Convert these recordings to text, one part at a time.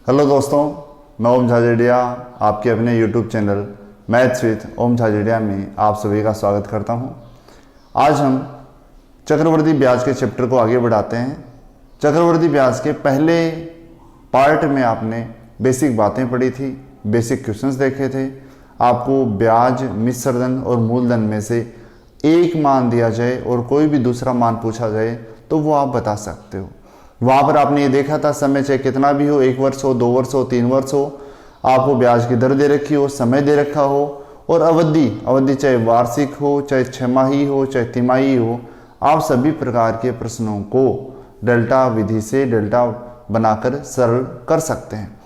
Hello दोस्तों, मैं ओम झाजेडिया आपके अपने यूट्यूब चैनल मैथ्स विद ओम झाजेडिया में आप सभी का स्वागत करता हूं। आज हम चक्रवर्ती ब्याज के चैप्टर को आगे बढ़ाते हैं। चक्रवर्ती ब्याज के पहले पार्ट में आपने बेसिक बातें पढ़ी थी, बेसिक क्वेश्चंस देखे थे। आपको ब्याज, मिश्रधन और मूलधन में से एक मान दिया जाए और कोई भी दूसरा मान पूछा जाए तो वो आप बता सकते हो। वहाँ पर आपने ये देखा था, समय चाहे कितना भी हो, 1 वर्ष हो, 2 वर्ष हो, 3 वर्ष हो, आपको ब्याज की दर दे रखी हो, समय दे रखा हो और अवधि चाहे वार्षिक हो, चाहे छमाही हो, चाहे तिमाही हो, आप सभी प्रकार के प्रश्नों को डेल्टा विधि से डेल्टा बनाकर सरल कर सकते हैं।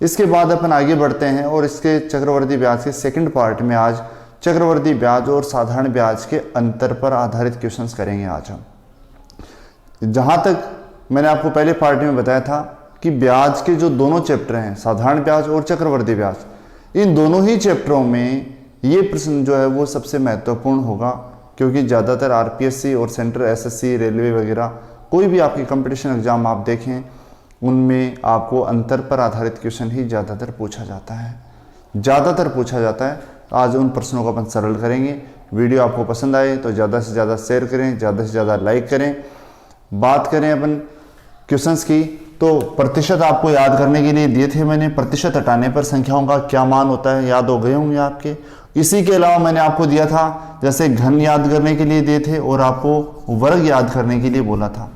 इसके बाद अपन आगे बढ़ते हैं और इसके चक्रवर्ती ब्याज के सेकंड पार्ट में आज चक्रवर्ती ब्याज और साधारण ब्याज के अंतर पर आधारित क्वेश्चंस करेंगे। आज हम जहाँ तक मैंने आपको पहले पार्ट में बताया था कि ब्याज के जो दोनों चैप्टर हैं, साधारण ब्याज और चक्रवर्ती ब्याज, इन दोनों ही चैप्टरों में ये प्रश्न जो है वो सबसे महत्वपूर्ण होगा, क्योंकि ज़्यादातर आरपीएससी और सेंट्रल एसएससी, रेलवे वगैरह कोई भी आपकी कंपटीशन एग्जाम आप देखें, उनमें आपको अंतर पर आधारित क्वेश्चन ही ज़्यादातर पूछा जाता है। आज उन प्रश्नों को अपन सरल करेंगे। वीडियो आपको पसंद आए तो ज़्यादा से ज़्यादा शेयर करें, ज़्यादा से ज़्यादा लाइक करें। बात करें अपन क्वेश्चंस की, तो प्रतिशत आपको याद करने के लिए दिए थे मैंने। प्रतिशत हटाने पर संख्याओं का क्या मान होता है, याद हो गए होंगे आपके। इसी के अलावा मैंने आपको दिया था, जैसे घन याद करने के लिए दिए थे और आपको वर्ग याद करने के लिए बोला था।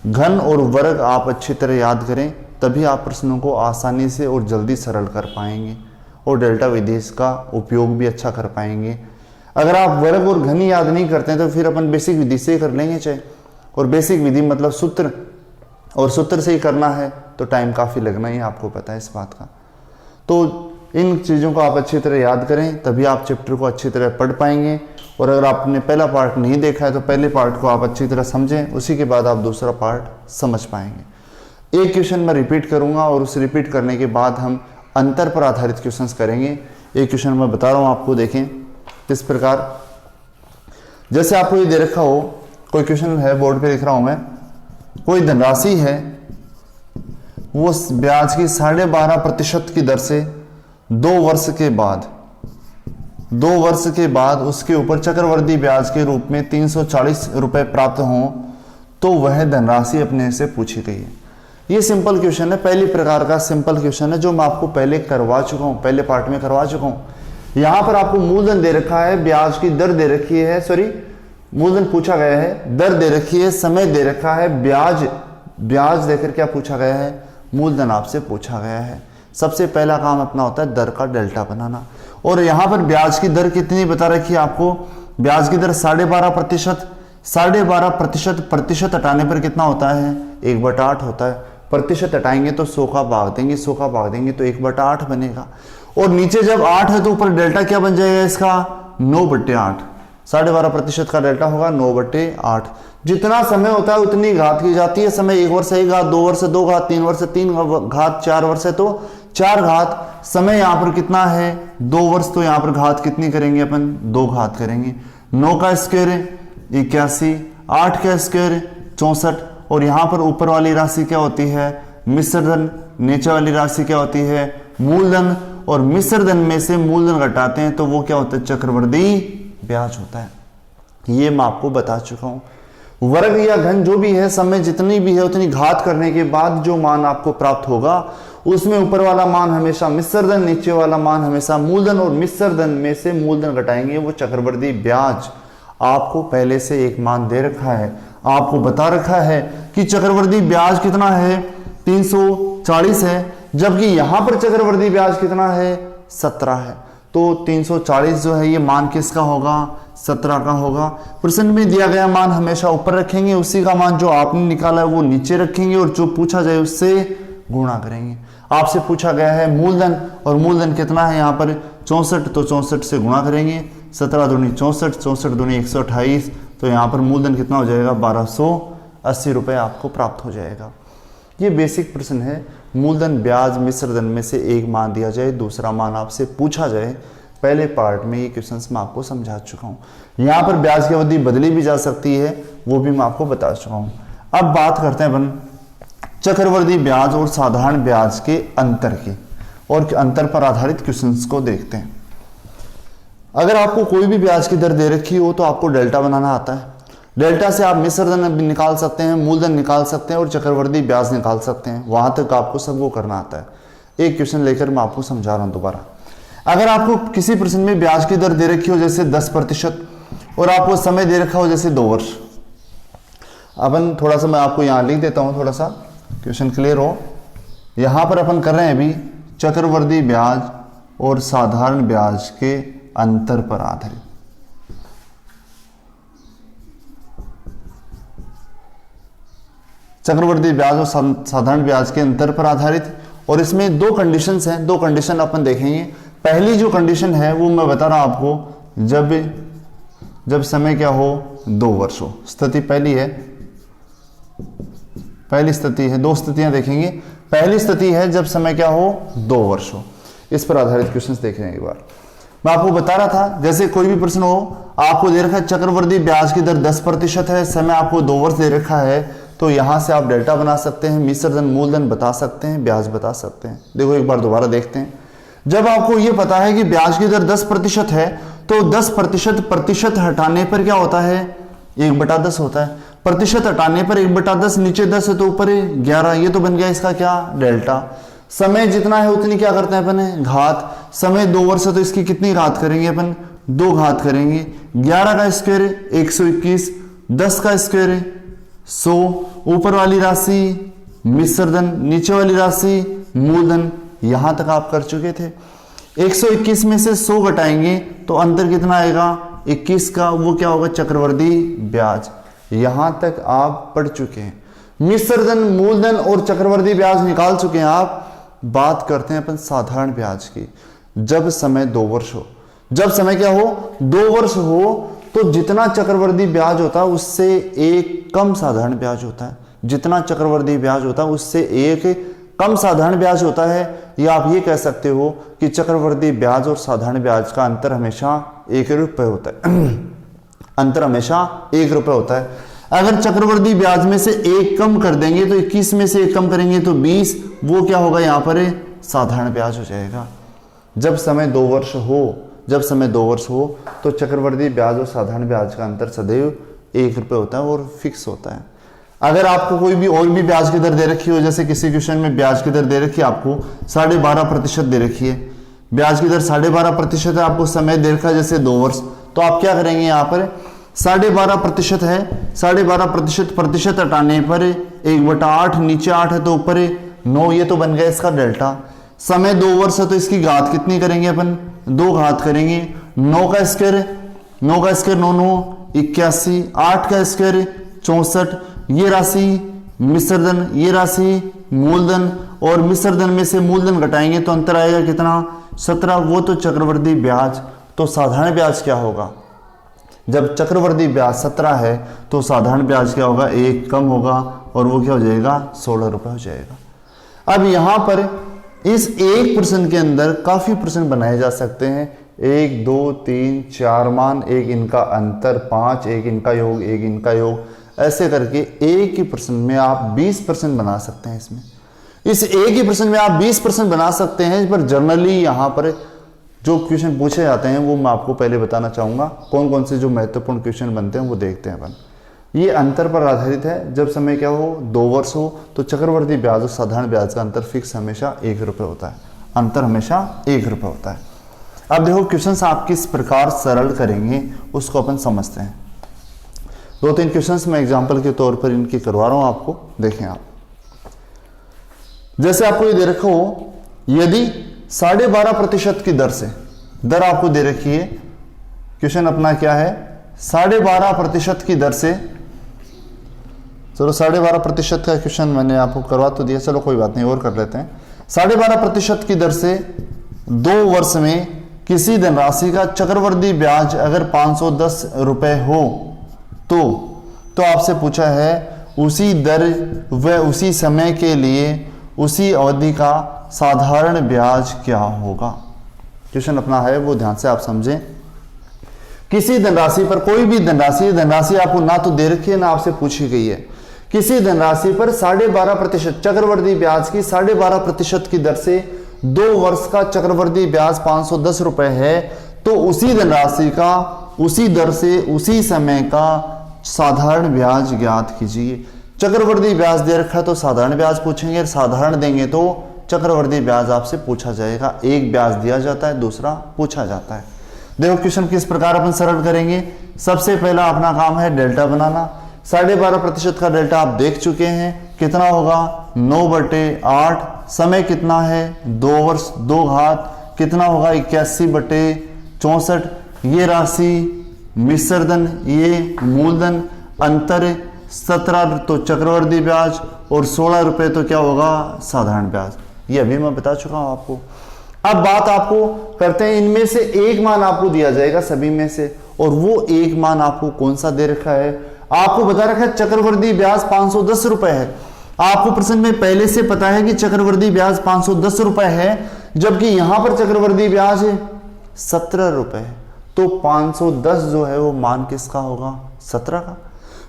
घन और वर्ग आप अच्छी तरह याद करें, तभी आप प्रश्नों को आसानी से और जल्दी सरल कर पाएंगे और डेल्टा विधि का उपयोग भी अच्छा कर पाएंगे। अगर आप वर्ग और घन याद नहीं करते हैं तो फिर अपन बेसिक विधि से कर लेंगे चाहे, और बेसिक विधि मतलब सूत्र, और सूत्र से ही करना है तो टाइम काफ़ी लगना ही, आपको पता है इस बात का। तो इन चीज़ों को आप अच्छी तरह याद करें, तभी आप चैप्टर को अच्छी तरह पढ़ पाएंगे। और अगर आपने पहला पार्ट नहीं देखा है तो पहले पार्ट को आप अच्छी तरह समझें, उसी के बाद आप दूसरा पार्ट समझ पाएंगे। एक क्वेश्चन मैं रिपीट करूँगा और उस रिपीट करने के बाद हम अंतर पर आधारित क्वेश्चंस करेंगे। एक क्वेश्चन मैं बता रहा हूँ आपको, देखें किस प्रकार। जैसे आपको ये दे रखा हो, कोई क्वेश्चन है, बोर्ड पे लिख रहा हूं मैं, कोई धनराशि है, वो ब्याज की 12.5% की दर से 2 वर्ष के बाद उसके ऊपर चक्रवर्ती ब्याज के रूप में 340 रुपए प्राप्त हों तो वह धनराशि अपने से पूछी गई है। ये सिंपल क्वेश्चन है, पहली प्रकार का सिंपल क्वेश्चन है, जो मैं आपको पहले करवा चुका हूं, पहले पार्ट में करवा चुका हूं। यहां पर आपको मूलधन दे रखा है, ब्याज की दर दे रखी है, मूलधन पूछा गया है, दर दे रखी है, समय दे रखा है, ब्याज देकर क्या पूछा गया है, मूलधन आपसे पूछा गया है। सबसे पहला काम अपना होता है दर का डेल्टा बनाना। और यहां पर ब्याज की दर कितनी बता रखी है आपको, ब्याज की दर 12.5%। 12.5% प्रतिशत हटाने पर कितना होता है, 1/8 होता है। प्रतिशत हटाएंगे तो 100 का भाग देंगे, 100 का भाग देंगे तो 1/8 बनेगा। और नीचे जब 8 है तो ऊपर डेल्टा क्या बन जाएगा इसका, 9/8। 12.5% का डेल्टा होगा 9/8। जितना समय होता है उतनी घात की जाती है। समय 1 वर्ष 1 घात, 2 वर्ष 2 घात, 3 वर्ष 3 घात, 4 वर्ष है तो 4 घात। समय यहाँ पर कितना है, 2 वर्ष, तो यहाँ पर घात कितनी करेंगे अपन, 2 घात करेंगे। 9 का स्क्वायर 81, 8 का स्क्वायर 64, और यहाँ पर ऊपर वाली राशि क्या होती है, मिश्रधन, नीचे वाली राशि क्या होती है, मूलधन। और मिश्रधन में से मूलधन घटाते हैं तो वो क्या होता है, चक्रवर्ती ब्याज होता है। ये मैं आपको बता चुका हूं। वर्ग या घन जो भी है, समय जितनी भी है उतनी घात करने के बाद जो मान आपको प्राप्त होगा, उसमें ऊपर वाला मान हमेशा मिश्रधन, नीचे वाला मान हमेशा मूलधन, और मिश्रधन में से मूलधन घटाएंगे वो चक्रवर्ती ब्याज। आपको पहले से एक मान दे रखा है, आपको बता रखा है कि चक्रवर्ती ब्याज कितना है, 340 है, जबकि यहां पर चक्रवर्ती ब्याज कितना है, 17 है। तो 340 जो है ये मान किसका होगा, 17 का होगा। प्रश्न में दिया गया मान हमेशा ऊपर रखेंगे, उसी का मान जो आपने निकाला है वो नीचे रखेंगे, और जो पूछा जाए उससे गुणा करेंगे। आपसे पूछा गया है मूलधन, और मूलधन कितना है यहाँ पर 64, तो 64 से गुणा करेंगे। 17 दूनी 64, 64 दूनी 128, तो यहाँ पर मूलधन कितना हो जाएगा, 1280 रुपये आपको प्राप्त हो जाएगा। ये बेसिक प्रश्न है। मूलधन, ब्याज, मिश्रधन में से एक मान दिया जाए, दूसरा मान आपसे पूछा जाए। पहले पार्ट में ये क्वेश्चंस मैं आपको समझा चुका हूँ। यहाँ पर ब्याज की अवधि बदली भी जा सकती है, वो भी मैं आपको बता चुका हूँ। अब बात करते हैं अपन चक्रवृद्धि ब्याज और साधारण ब्याज के अंतर की, और अंतर पर आधारित क्वेश्चंस को देखते हैं। अगर आपको कोई भी ब्याज की दर दे रखी हो तो आपको डेल्टा बनाना आता है। डेल्टा से आप मिश्र धन भी निकाल सकते हैं, मूलधन निकाल सकते हैं और चक्रवृद्धि ब्याज निकाल सकते हैं। वहां तक आपको सबको करना आता है। एक क्वेश्चन लेकर मैं आपको समझा रहा हूं दोबारा। अगर आपको किसी प्रश्न में ब्याज की दर दे रखी हो जैसे 10% और आपको समय दे रखा हो जैसे 2 वर्ष, अपन थोड़ा सा मैं आपको यहां लिख देता हूं, थोड़ा सा क्वेश्चन क्लियर हो। यहां पर अपन कर रहे हैं अभी चक्रवृद्धि ब्याज और साधारण ब्याज के अंतर पर आधारित। चक्रवृद्धि ब्याज और साधारण ब्याज के अंतर पर आधारित, और इसमें 2 कंडीशंस हैं। 2 कंडीशन अपन देखेंगे। पहली जो कंडीशन है वो मैं बता रहा हूं आपको, जब समय क्या हो 2 वर्ष हो। स्थिति पहली है, पहली स्थिति है। 2 स्थितियां देखेंगे। पहली स्थिति है जब समय क्या हो 2 वर्ष हो। इस पर आधारित क्वेश्चंस देख रहे हैं एक बार। मैं आपको बता रहा था जैसे कोई भी प्रश्न हो, आपको दे रखा है चक्रवृद्धि ब्याज की दर 10% है, समय आपको 2 वर्ष दे रखा है, तो यहां से आप डेल्टा बना सकते हैं, मिश्र धन मूलधन बता सकते हैं, ब्याज बता सकते हैं। देखो एक बार दोबारा देखते हैं। जब आपको यह पता है कि ब्याज की दर 10% है तो 10% हटाने पर क्या होता है 1/10 होता है। प्रतिशत हटाने पर 1/10, नीचे 10 है तो ऊपर 11, ये तो बन गया इसका क्या डेल्टा। समय जितना है उतनी क्या करते हैं अपन घात। समय 2 वर्ष है तो इसकी कितनी घात करेंगे अपन 2 घात करेंगे। 11 का स्क्वायर 121, 10 का स्क्वायर 100, ऊपर वाली राशि मिश्र धन, नीचे वाली राशि मूलधन। यहां तक आप कर चुके थे। 121 में से 100 घटाएंगे तो अंतर कितना आएगा 21 का, वो क्या होगा चक्रवृद्धि ब्याज। यहां तक आप पढ़ चुके हैं। मिश्र धन मूलधन और चक्रवृद्धि ब्याज निकाल चुके हैं आप। बात करते हैं अपन साधारण ब्याज की। जब समय 2 वर्ष हो, जब समय क्या हो 2 वर्ष हो तो जितना चक्रवृद्धि ब्याज होता है उससे एक कम साधारण ब्याज होता है। जितना चक्रवृद्धि ब्याज होता है उससे एक कम साधारण ब्याज होता है। या आप ये कह सकते हो कि चक्रवृद्धि ब्याज और साधारण ब्याज का अंतर हमेशा 1 रुपये होता है। अंतर हमेशा 1 रुपये होता है। अगर चक्रवृद्धि ब्याज में से 1 कम कर देंगे तो 21 में से 1 कम करेंगे तो 20, वो क्या होगा यहां पर साधारण ब्याज हो जाएगा। जब समय 2 वर्ष हो, जब समय 2 वर्ष हो तो चक्रवृद्धि ब्याज और साधारण ब्याज का अंतर सदैव 1 रुपये होता है और फिक्स होता है। अगर आपको कोई भी और भी ब्याज की दर दे रखी हो, जैसे किसी क्वेश्चन में ब्याज की दर दे रखी है आपको 12.5% दे रखी है, ब्याज की दर 12.5% है, आपको समय दे रखा है जैसे 2 वर्ष, तो आप क्या करेंगे यहाँ पर 12.5% है, 12.5% हटाने पर 1/8, नीचे 8 है तो ऊपर 9, ये तो बन गया इसका डेल्टा। समय 2 वर्ष है तो इसकी घात कितनी करेंगे अपन 2 घात करेंगे। 9 का स्क्वायर 9 81, 8 का स्क्वायर 64, ये राशि मिश्र धन, ये राशि मूलधन, और मिश्र धन में से मूलधन घटाएंगे तो अंतर आएगा कितना 17, वो तो चक्रवृद्धि ब्याज। तो साधारण ब्याज क्या होगा, जब चक्रवृद्धि ब्याज 17 है तो साधारण ब्याज क्या होगा 1 कम होगा और वो क्या हो जाएगा 16 रुपये हो जाएगा। अब यहां पर इस एक प्रश्न के अंदर काफी प्रश्न बनाए जा सकते हैं। 1 2 3 4 मान, एक इनका अंतर 5, एक इनका योग, एक इनका योग, ऐसे करके एक ही प्रश्न में आप 20% बना सकते हैं। इसमें इस एक ही प्रश्न में आप 20% बना सकते हैं। पर जनरली यहां पर जो क्वेश्चन पूछे जाते हैं वो मैं आपको पहले बताना चाहूंगा। कौन कौन से जो महत्वपूर्ण क्वेश्चन बनते हैं वो देखते हैं अपन। ये अंतर पर आधारित है। जब समय क्या हो 2 वर्ष हो तो चक्रवृद्धि ब्याज और साधारण ब्याज का अंतर फिक्स हमेशा 1 रुपये होता है। अंतर हमेशा 1 रुपये होता है। अब देखो क्वेश्चंस आप किस प्रकार सरल करेंगे उसको अपन समझते हैं। 2-3 क्वेश्चंस मैं एग्जांपल के तौर पर इनकी करवा रहा हूं आपको, देखें आप। जैसे आपको ये दे रखा हो, यदि 12.5% की दर से, दर आपको दे रखी है, क्वेश्चन अपना क्या है 12.5% की दर से, चलो 12.5% का क्वेश्चन मैंने आपको करवा तो दिया, चलो कोई बात नहीं और कर लेते हैं। 12.5% की दर से 2 वर्ष में किसी धनराशि का चक्रवृद्धि ब्याज अगर 510 रुपए हो तो आपसे पूछा है उसी दर व उसी समय के लिए उसी अवधि का साधारण ब्याज क्या होगा। क्वेश्चन अपना है वो ध्यान से आप समझें। किसी धनराशि पर, कोई भी धनराशि आपको ना तो दे रखी है ना आपसे पूछी गई है, किसी धनराशि पर 12.5% चक्रवृद्धि ब्याज की 12.5% की दर से 2 वर्ष का चक्रवृद्धि ब्याज 510 रुपए है, तो उसी धनराशि का उसी दर से उसी समय का साधारण ब्याज ज्ञात कीजिए। चक्रवृद्धि ब्याज दे रखा है तो साधारण ब्याज पूछेंगे, साधारण देंगे तो चक्रवृद्धि ब्याज आपसे पूछा जाएगा। एक ब्याज दिया जाता है, दूसरा पूछा जाता है। देखो क्वेश्चन किस प्रकार अपन सरल करेंगे। सबसे पहला अपना काम है डेल्टा बनाना। 12.5% का डेल्टा आप देख चुके हैं, कितना होगा 9/8। समय कितना है 2 वर्ष, 2 घात कितना होगा 81/64। ये राशि मिश्रधन, ये मूलधन, अंतर 17 तो चक्रवृद्धि ब्याज और 16 रुपए तो क्या होगा साधारण ब्याज। ये अभी मैं बता चुका हूं आपको। अब बात आपको करते हैं, इनमें से एक मान आपको दिया जाएगा सभी में से, और वो एक मान आपको कौन सा दे रखा है। आपको बता रखा है चक्रवृद्धि ब्याज 510 रुपए है। आपको प्रश्न में पहले से पता है कि चक्रवृद्धि ब्याज 510 रुपए है, जबकि यहां पर चक्रवृद्धि ब्याज 17 रुपए है, तो 510 जो है वो मान किसका होगा 17 का।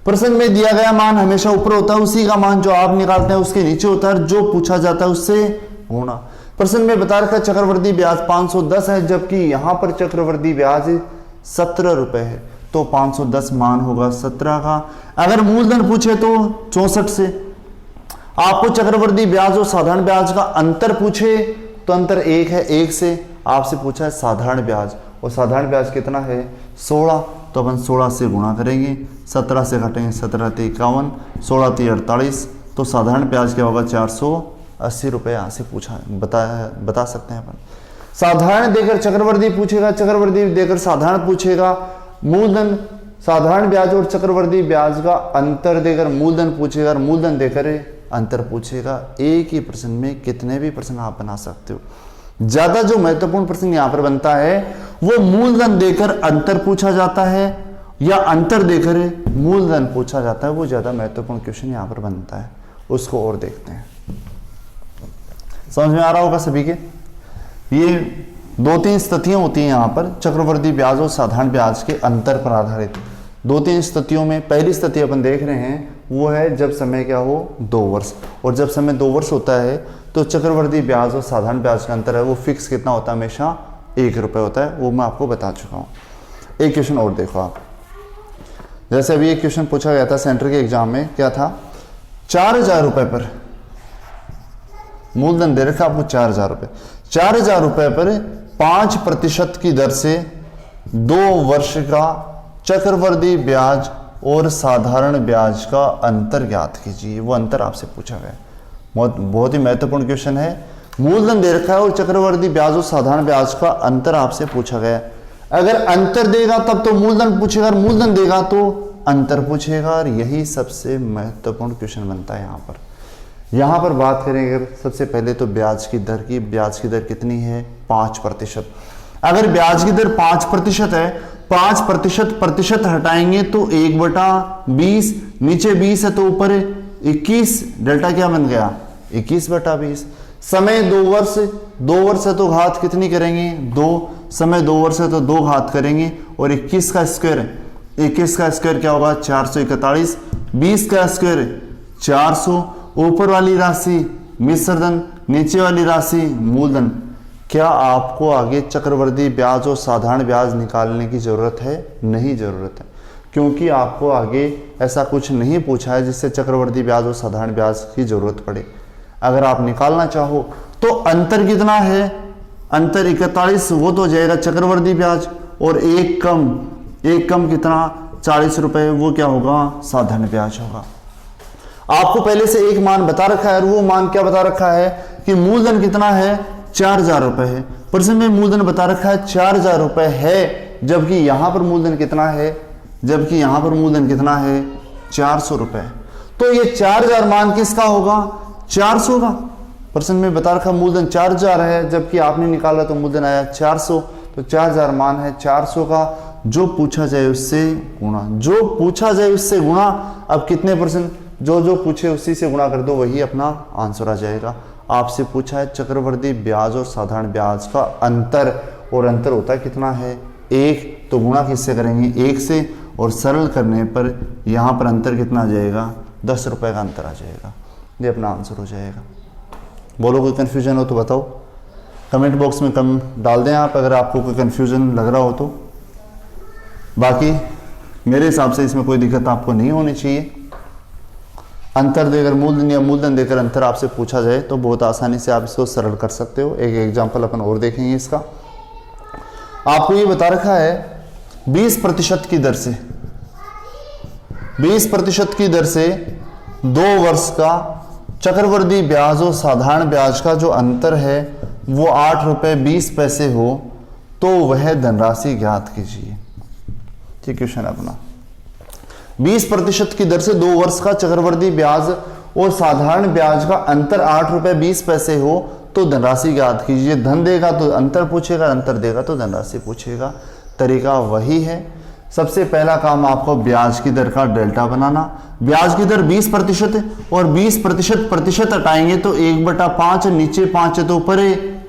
प्रश्न में दिया गया मान हमेशा ऊपर होता है, उसी का मान जो आप निकालते हैं उसके नीचे होता है, जो पूछा जाता है उससे गुणा। प्रश्न में बता रखा चक्रवृद्धि ब्याज 510 है, जबकि यहां पर चक्रवृद्धि ब्याज 17 रुपए है, तो 510 मान होगा 17 का। अगर मूलधन पूछे तो 64 से। आपको चक्रवृद्धि ब्याज और साधारण ब्याज का अंतर पूछे तो अंतर 1 है, 1 से। आपसे पूछा है साधारण ब्याज, और साधारण ब्याज कितना है 16, तो अपन 16 से गुणा करेंगे, 17 से घटेंगे 17 × 51, 16 × 48, तो साधारण ब्याज क्या होगा 480 रुपए। यहाँ से पूछा बता सकते हैं अपन। साधारण देकर चक्रवृद्धि पूछेगा, चक्रवृद्धि देकर साधारण पूछेगा, मूलधन साधारण ब्याज और चक्रवृद्धि ब्याज का अंतर देकर मूलधन पूछेगा, और मूलधन देकर अंतर पूछेगा। एक ही प्रश्न में कितने भी प्रश्न आप बना सकते हो। ज्यादा जो महत्वपूर्ण प्रश्न यहां पर बनता है वो मूलधन देकर अंतर पूछा जाता है या अंतर देकर मूलधन पूछा जाता है, वो ज्यादा महत्वपूर्ण क्वेश्चन यहां पर बनता है। उसको और देखते हैं, समझ में आ रहा होगा सभी के। ये 2-3 स्थितियां होती हैं यहां पर चक्रवृद्धि ब्याज और साधारण ब्याज के अंतर पर आधारित। 2-3 स्थितियों में पहली स्थिति अपन देख रहे हैं वो है जब समय क्या हो 2 वर्ष, और जब समय 2 वर्ष होता है तो चक्रवृद्धि ब्याज और साधारण ब्याज का अंतर है वो फिक्स कितना होता है, हमेशा 1 रुपए होता है। वो मैं आपको बता चुका हूँ। एक क्वेश्चन और देखो आप, जैसे अभी एक क्वेश्चन पूछा गया था सेंटर के एग्जाम में, क्या था 4000 रुपए पर मूलधन दे रखा आपको 4000 रुपए, 4000 रुपए पर 5% की दर से 2 वर्ष का चक्रवृद्धि ब्याज और साधारण ब्याज का अंतर ज्ञात कीजिए। वो अंतर आपसे पूछा गया, बहुत ही महत्वपूर्ण क्वेश्चन है। मूलधन दे रखा है और चक्रवृद्धि ब्याज और साधारण ब्याज का अंतर आपसे पूछा गया। अगर अंतर देगा तब तो मूलधन पूछेगा, और मूलधन देगा तो अंतर पूछेगा, और यही सबसे महत्वपूर्ण क्वेश्चन बनता है यहाँ पर। यहाँ पर बात करेंगे सबसे पहले तो ब्याज की दर की। ब्याज की दर कितनी है 5%। अगर ब्याज की दर 5% है, 5% हटाएंगे तो 1/20, नीचे 20 है तो ऊपर 21, डेल्टा क्या बन गया 21/20। समय 2 वर्ष, 2 वर्ष है तो घात कितनी करेंगे 2, समय 2 वर्ष है तो 2 घात करेंगे, और 21 का स्क्वायर क्या होगा 441, 20 का स्क्वायर 400, ऊपर वाली राशि मिश्रधन, नीचे वाली राशि मूलधन। क्या आपको आगे चक्रवृद्धि ब्याज और साधारण ब्याज निकालने की जरूरत है? नहीं जरूरत है, क्योंकि आपको आगे ऐसा कुछ नहीं पूछा है जिससे चक्रवृद्धि ब्याज और साधारण ब्याज की जरूरत पड़े। अगर आप निकालना चाहो तो अंतर कितना है, अंतर 41, वो तो हो जाएगा चक्रवृद्धि ब्याज, और एक कम कितना 40 रुपए, वो क्या होगा साधारण ब्याज होगा। आपको पहले से एक मान बता रखा है, और वो मान क्या बता रखा है कि मूलधन कितना है 4000 रुपए है। प्रश्न में मूलधन बता रखा है 4000 रुपए है, जबकि यहां पर मूलधन कितना है, 400 रुपए। तो ये 4000 मान किसका होगा 400 का। प्रश्न में बता रखा मूलधन 4000 है, जबकि आपने निकाला तो मूलधन आया 400, तो 4000 मान है 400 का। जो पूछा जाए उससे गुणा, अब कितने परसेंट, जो पूछे उसी से गुणा कर दो, वही अपना आंसर आ जाएगा। आपसे पूछा है चक्रवृद्धि ब्याज और साधारण ब्याज का अंतर, और अंतर होता है कितना है 1, तो गुणा किससे करेंगे 1 से, और सरल करने पर यहाँ पर अंतर कितना आ जाएगा 10 रुपये का अंतर आ जाएगा। ये अपना आंसर हो जाएगा। बोलो कोई कन्फ्यूजन हो तो बताओ, कमेंट बॉक्स में कम डाल दें आप अगर आपको कोई कन्फ्यूजन लग रहा हो तो। बाकी मेरे हिसाब से इसमें कोई दिक्कत आपको नहीं होनी चाहिए। अंतर देकर मूलधन या मूलधन देकर अंतर आपसे पूछा जाए तो बहुत आसानी से आप इसको सरल कर सकते हो। एक एग्जांपल अपन और देखेंगे इसका। आपको ये बता रखा है 20% की दर से 20% की दर से 2 वर्ष का चक्रवृद्धि ब्याज और साधारण ब्याज का जो अंतर है वो 8 रुपये 20 पैसे हो तो वह धनराशि ज्ञात कीजिए। ठीक क्वेश्चन है अपना। 20% की दर से 2 वर्ष का चक्रवृद्धि ब्याज और साधारण ब्याज का अंतर 8 रुपये 20 पैसे हो तो धनराशि ज्ञात कीजिए। धन देगा तो अंतर पूछेगा, अंतर देगा तो धनराशि पूछेगा। तरीका वही है। सबसे पहला काम आपको ब्याज की दर का डेल्टा बनाना। ब्याज की दर 20% है और 20% प्रतिशत हटाएंगे तो 1/5, नीचे 5 है तो ऊपर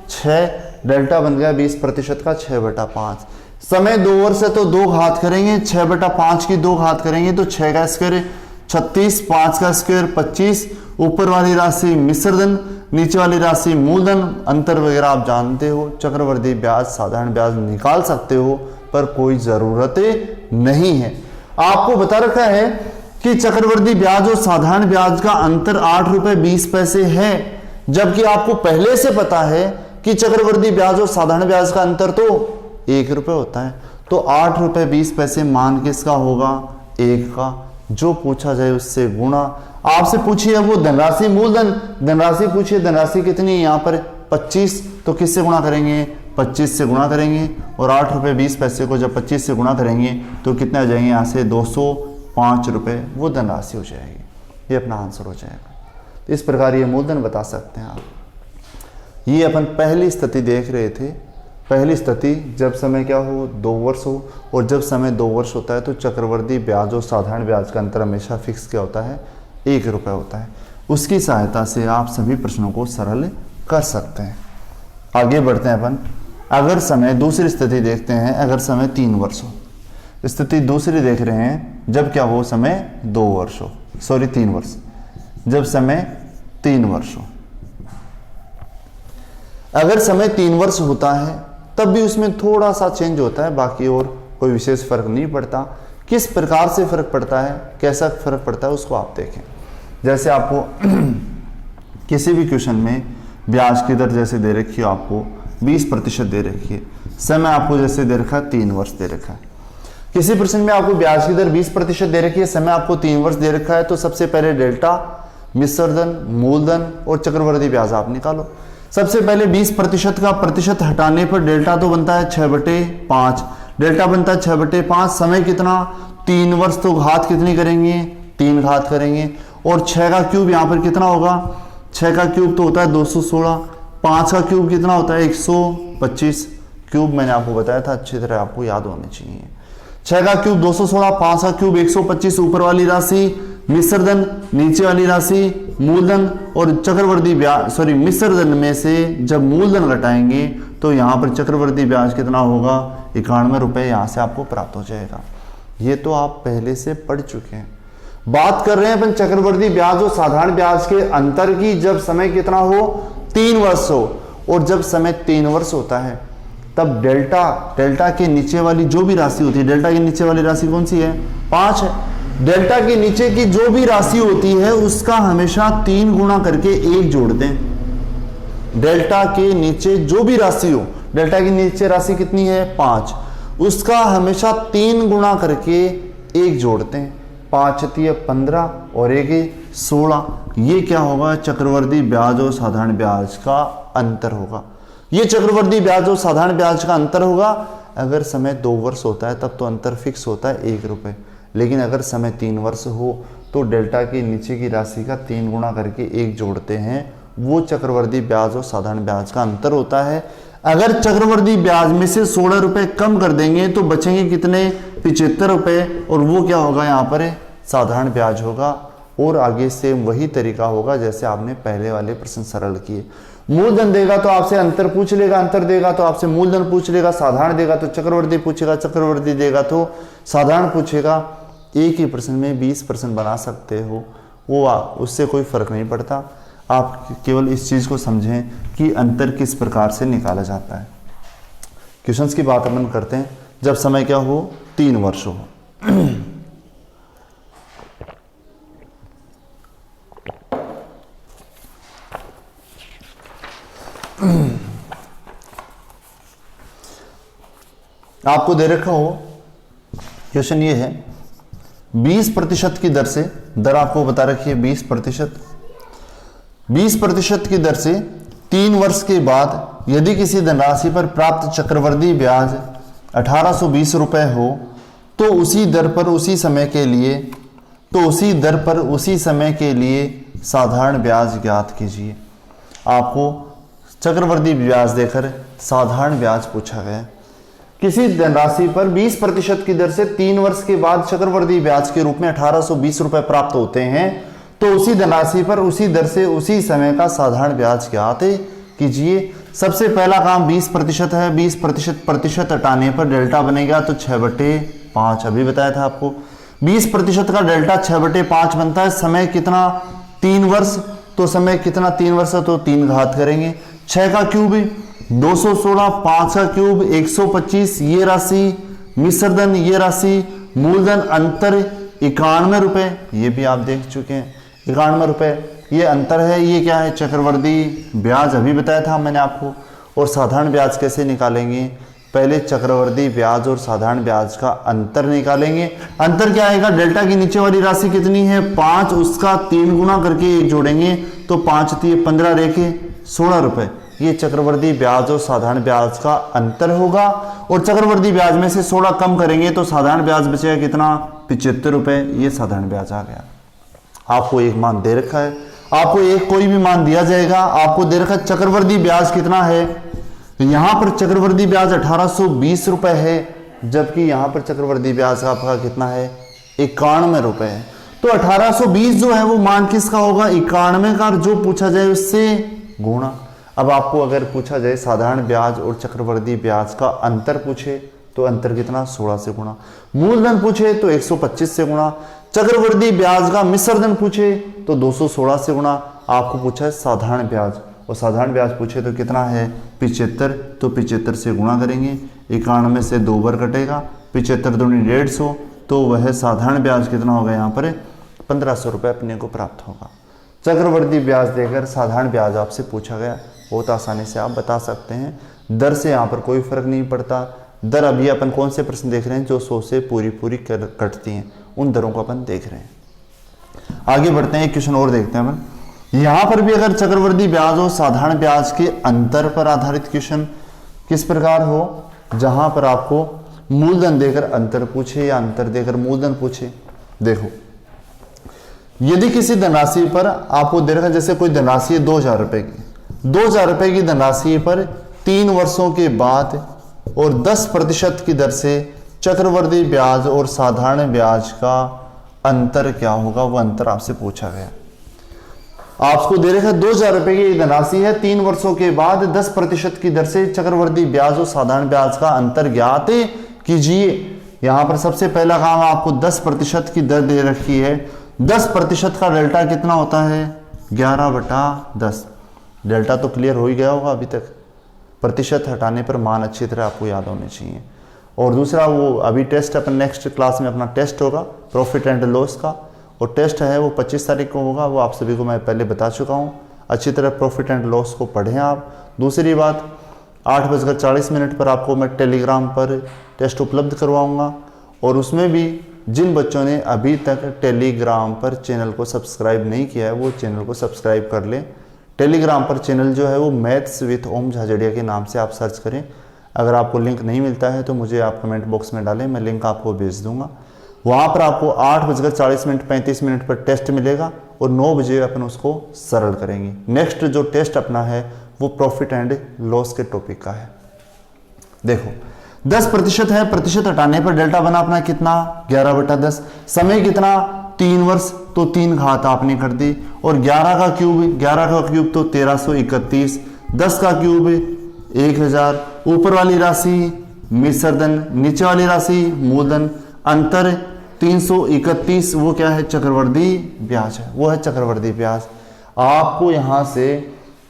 6, डेल्टा बन गया 20% का 6/5। समय 2 वर्ष है तो 2 घात करेंगे, 6/5 की 2 घात करेंगे तो 6 का स्क्वायर 36, 5 का स्क्वायर 25, ऊपर वाली राशि मिश्रधन, नीचे वाली राशि मूलधन। अंतर वगैरह आप जानते हो, चक्रवृद्धि ब्याज साधारण ब्याज निकाल सकते हो पर कोई जरूरत नहीं है। आपको बता रखा है कि चक्रवृद्धि ब्याज और साधारण ब्याज का अंतर 8 रुपये 20 पैसे है, जबकि आपको पहले से पता है कि चक्रवृद्धि ब्याज और साधारण ब्याज का अंतर तो 1 रुपये होता है। तो 8 रुपये 20 पैसे मान किसका होगा? 1 का। जो पूछा जाए उससे गुणा। आपसे पूछिए वो धनराशि मूलधन, धनराशि पूछिए, धनराशि कितनी है यहाँ पर 25, तो किससे गुणा करेंगे? 25 से गुणा करेंगे और 8 रुपये 20 पैसे को जब 25 से गुणा करेंगे तो कितने आ जाएंगे? यहाँ से 205 रुपये वो धनराशि हो जाएगी। ये अपना आंसर हो जाएगा। इस प्रकार ये मूलधन बता सकते हैं आप। ये अपन पहली स्थिति देख रहे थे। पहली स्थिति जब समय क्या हो? 2 वर्ष हो, और जब समय 2 वर्ष होता है तो चक्रवृद्धि ब्याज और साधारण ब्याज का अंतर हमेशा फिक्स क्या होता है? 1 रुपये होता है। उसकी सहायता से आप सभी प्रश्नों को सरल कर सकते हैं। आगे बढ़ते हैं अपन। अगर समय, दूसरी स्थिति देखते हैं। अगर समय 3 वर्ष हो, स्थिति दूसरी देख रहे हैं। जब क्या हो? समय 2 वर्ष हो, सॉरी 3 वर्ष। जब समय 3 वर्ष हो, अगर समय 3 वर्ष होता है तब भी उसमें थोड़ा सा चेंज होता है, बाकी और कोई विशेष फर्क नहीं पड़ता। किस प्रकार से फर्क पड़ता है, कैसा फर्क पड़ता है उसको आप देखें। जैसे आपको किसी भी क्वेश्चन में ब्याज की दर जैसे दे रखी हो, आपको 20% दे रखी है, समय आपको जैसे दे रखा है 3 वर्ष दे रखा है। किसी प्रश्न में आपको ब्याज की दर 20% दे रखी है, समय आपको 3 वर्ष दे रखा है, तो सबसे पहले डेल्टा, मिश्रधन, मूलधन और चक्रवृद्धि ब्याज आप निकालो। सबसे पहले 20% का प्रतिशत हटाने पर डेल्टा तो बनता है 6/5, डेल्टा बनता है 6/5। समय कितना? 3 वर्ष, तो घात कितनी करेंगे? 3 घात करेंगे। और 6 का क्यूब यहाँ पर कितना होगा? 6 का क्यूब तो होता है 216, 5 का क्यूब कितना होता है? 125। क्यूब मैंने आपको बताया था, अच्छी तरह आपको याद होने चाहिए। 6 का क्यूब 216, 5 का क्यूब 125, ऊपर वाली राशि मिश्रधन, नीचे वाली राशि मूलधन, और चक्रवृद्धि ब्याज, सॉरी मिश्रधन में से जब मूलधन घटाएंगे तो यहाँ पर चक्रवृद्धि ब्याज कितना होगा? 91 रुपये यहाँ से आपको प्राप्त हो जाएगा। ये तो आप पहले से पढ़ चुके हैं। बात कर रहे हैं अपन चक्रवृद्धि ब्याज और साधारण ब्याज के अंतर की, जब समय कितना हो? 3 वर्ष हो, और जब समय 3 वर्ष होता है तब डेल्टा के नीचे वाली जो भी राशि होती है, डेल्टा के नीचे वाली राशि कौन सी है? 5 है। डेल्टा के नीचे की जो भी राशि होती है उसका हमेशा 3 गुना करके 1 जोड़ दें। डेल्टा के नीचे जो भी राशि हो, डेल्टा के नीचे राशि कितनी है? 5, उसका हमेशा 3 गुना करके 1 जोड़ते हैं। 5 × 15 और 1 16। ये क्या होगा? चक्रवृद्धि ब्याज और साधारण ब्याज का अंतर होगा। ये चक्रवृद्धि ब्याज और साधारण ब्याज का अंतर होगा। अगर समय 2 वर्ष होता है तब तो अंतर फिक्स होता है 1 रुपये, लेकिन अगर समय 3 वर्ष हो तो डेल्टा के नीचे की राशि का 3 गुना करके 1 जोड़ते हैं, वो चक्रवृद्धि ब्याज और साधारण ब्याज का अंतर होता है। अगर चक्रवृद्धि ब्याज में से 16 रुपये कम कर देंगे तो बचेंगे कितने? 75 रुपये, और वो क्या होगा? यहाँ पर साधारण ब्याज होगा। और आगे से वही तरीका होगा जैसे आपने पहले वाले प्रश्न सरल किए। मूलधन देगा तो आपसे अंतर पूछ लेगा, अंतर देगा तो आपसे मूलधन पूछ लेगा, साधारण देगा तो चक्रवृद्धि पूछेगा, चक्रवृद्धि देगा तो साधारण पूछेगा। एक ही प्रश्न में 20 प्रश्न बना सकते हो, वो उससे कोई फर्क नहीं पड़ता। आप केवल इस चीज़ को समझें कि अंतर किस प्रकार से निकाला जाता है। क्वेश्चंस की बात अपन करते हैं। जब समय क्या हो, 3 वर्ष हो। आपको दे रखा हो, क्वेश्चन ये है 20% की दर से, दर आपको बता रखी है 20%, 20% की दर से 3 वर्ष के बाद यदि किसी धनराशि पर प्राप्त चक्रवृद्धि ब्याज 1820 रुपए हो तो उसी दर पर उसी समय के लिए साधारण ब्याज ज्ञात कीजिए। आपको चक्रवृद्धि ब्याज देकर साधारण ब्याज पूछा गया। किसी धनराशि पर 20% की दर से 3 वर्ष के बाद चक्रवृद्धि ब्याज के रूप में 1820 रुपए प्राप्त होते हैं, तो उसी धनराशि पर उसी दर से उसी समय का साधारण ब्याज ज्ञात कीजिए। सबसे पहला काम 20% है, 20% हटाने पर डेल्टा बनेगा तो 6/5, अभी बताया था आपको। 20% का डेल्टा 6/5 बनता है। समय कितना, 3 वर्ष, तो समय कितना 3 वर्ष है तो 3 घात करेंगे। 6 का क्यूब 216, 5 का क्यूब 125, ये राशि मिश्रधन, ये राशि मूलधन, अंतर 91 रुपए, ये भी आप देख चुके हैं 91 रुपए, ये अंतर है। ये क्या है, चक्रवृद्धि ब्याज, अभी बताया था मैंने आपको। और साधारण ब्याज कैसे निकालेंगे, पहले चक्रवृद्धि ब्याज और साधारण ब्याज का अंतर निकालेंगे। अंतर क्या आएगा, डेल्टा की नीचे वाली राशि कितनी है 5, उसका 3 गुना करके 1 जोड़ेंगे तो 5 × 15 रेखे 16 रुपए, ये चक्रवृद्धि ब्याज और साधारण ब्याज का अंतर होगा। और चक्रवृद्धि ब्याज में से 16 कम करेंगे तो साधारण ब्याज बचेगा कितना, 75 रुपए, ये साधारण ब्याज आ गया। आपको एक मान दे रखा है, आपको एक कोई भी मान दिया जाएगा, आपको दे रखा चक्रवृद्धि ब्याज कितना है, तो यहां पर चक्रवृद्धि ब्याज 1820 रुपए है, जबकि यहां पर चक्रवृद्धि ब्याज आपका कितना है 91 रुपए है। तो 1820 जो है वो मान किसका होगा, 91 का, जो पूछा जाए उससे गुणा। अब आपको अगर पूछा जाए साधारण ब्याज और चक्रवृद्धि ब्याज का अंतर पूछे तो अंतर कितना, 16 से गुणा। मूलधन पूछे तो 125 से गुणा। चक्रवृद्धि ब्याज का मिश्रधन पूछे तो 216 से गुणा। आपको पूछा है साधारण ब्याज, और साधारण ब्याज पूछे तो कितना है 75, तो 75 से गुणा करेंगे। 91 से 2 बार कटेगा, 75 दूनी 150, तो वह साधारण ब्याज कितना होगा, यहाँ पर 1500 रुपये अपने को प्राप्त होगा। चक्रवृद्धि ब्याज देकर साधारण ब्याज आपसे पूछा गया, बहुत आसानी से आप बता सकते हैं। दर से यहाँ पर कोई फर्क नहीं पड़ता। दर अभी अपन कौन से प्रश्न देख रहे हैं, जो 100 से पूरी कटती हैं, उन दरों को अपन देख रहे हैं। आगे बढ़ते हैं, एक क्वेश्चन और देखते हैं अपन। यहां पर भी अगर चक्रवृद्धि ब्याज और साधारण ब्याज के अंतर पर आधारित क्वेश्चन किस प्रकार हो, जहां पर आपको मूलधन देकर अंतर पूछे या अंतर देकर मूलधन पूछे। देखो, यदि किसी धनराशि पर आपको दे रखा, जैसे कोई धनराशि है 2000 रुपए की, 2000 रुपए की धनराशि पर 3 वर्षों के बाद और 10% की दर से चक्रवृद्धि ब्याज और साधारण ब्याज का अंतर क्या होगा, वह अंतर आपसे पूछा गया। आपको दे रखा 2000 रुपए की धनराशि है, 3 वर्षों के बाद 10% की दर से चक्रवृद्धि ब्याज और साधारण ब्याज का अंतर ज्ञात कीजिए। यहां पर सबसे पहला काम आपको 10% की दर दे रखी है। 10% का डेल्टा कितना होता है 11/10। डेल्टा तो क्लियर हो ही गया होगा अभी तक। प्रतिशत हटाने पर मान अच्छी तरह आपको याद होने चाहिए। और दूसरा, वो अभी टेस्ट अपन नेक्स्ट क्लास में अपना टेस्ट होगा प्रॉफिट एंड लॉस का, और टेस्ट है वो 25 तारीख को होगा। वो आप सभी को मैं पहले बता चुका हूँ। अच्छी तरह प्रॉफिट एंड लॉस को पढ़ें आप। दूसरी बात, 8:40 पर आपको मैं टेलीग्राम पर टेस्ट उपलब्ध करवाऊँगा, और उसमें भी जिन बच्चों ने अभी तक टेलीग्राम पर चैनल को सब्सक्राइब नहीं किया है, वो चैनल को सब्सक्राइब कर लें। टेलीग्राम पर चैनल जो है वो मैथ्स विथ ओम झाझड़िया के नाम से आप सर्च करें। अगर आपको लिंक नहीं मिलता है तो मुझे आप कमेंट बॉक्स में डालें, मैं लिंक आपको भेज दूंगा। वहाँ पर आपको 8:40 35 मिनट पर टेस्ट मिलेगा, और 9 बजे अपन उसको सरल करेंगे। नेक्स्ट जो टेस्ट अपना है वो प्रॉफिट एंड लॉस के टॉपिक का है। देखो, 10% है, प्रतिशत हटाने पर डेल्टा बना अपना कितना 11/10। समय कितना 3 वर्ष, तो 3 घात आपने कर दी। और 11 का क्यूब तो 1331। 10 का क्यूब 1000। ऊपर वाली राशि मिश्रधन, नीचे वाली राशि मूलधन, अंतर 331, वो क्या है, चक्रवर्ती ब्याज है, वो है चक्रवर्ती ब्याज। आपको यहां से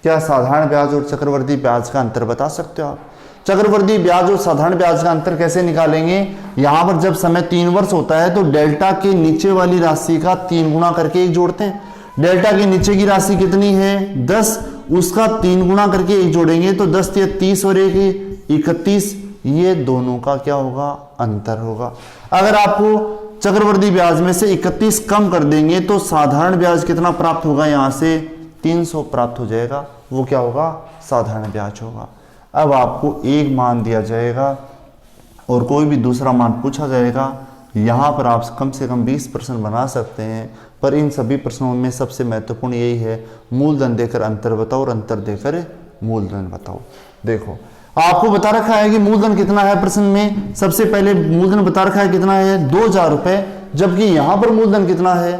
क्या साधारण ब्याज और चक्रवर्ती ब्याज का अंतर बता सकते हो आप? चक्रवर्ती ब्याज और साधारण ब्याज का अंतर कैसे निकालेंगे? यहां पर जब समय 3 वर्ष होता है तो डेल्टा के नीचे वाली राशि का 3 गुना करके 1 जोड़ते हैं। डेल्टा के नीचे की राशि कितनी है, 10, उसका 3 गुना करके 1 जोड़ेंगे तो 10 या 30 और 1 31, ये दोनों का क्या होगा, अंतर होगा। अगर आपको चक्रवर्ती ब्याज में से 31 कम कर देंगे तो साधारण ब्याज कितना प्राप्त होगा, यहां से 300 प्राप्त हो जाएगा, वो क्या होगा, साधारण ब्याज होगा। अब आपको एक मान दिया जाएगा और कोई भी दूसरा मान पूछा जाएगा, यहां पर आप कम से कम 20% बना सकते हैं, पर इन सभी प्रश्नों में सबसे महत्वपूर्ण यही है, मूलधन देकर अंतर बताओ और अंतर देकर मूलधन बताओ। देखो आपको बता रखा है कि मूलधन कितना है प्रश्न में, सबसे पहले मूलधन बता रखा है कितना है, 2000 रुपए, जबकि यहां पर मूलधन कितना है,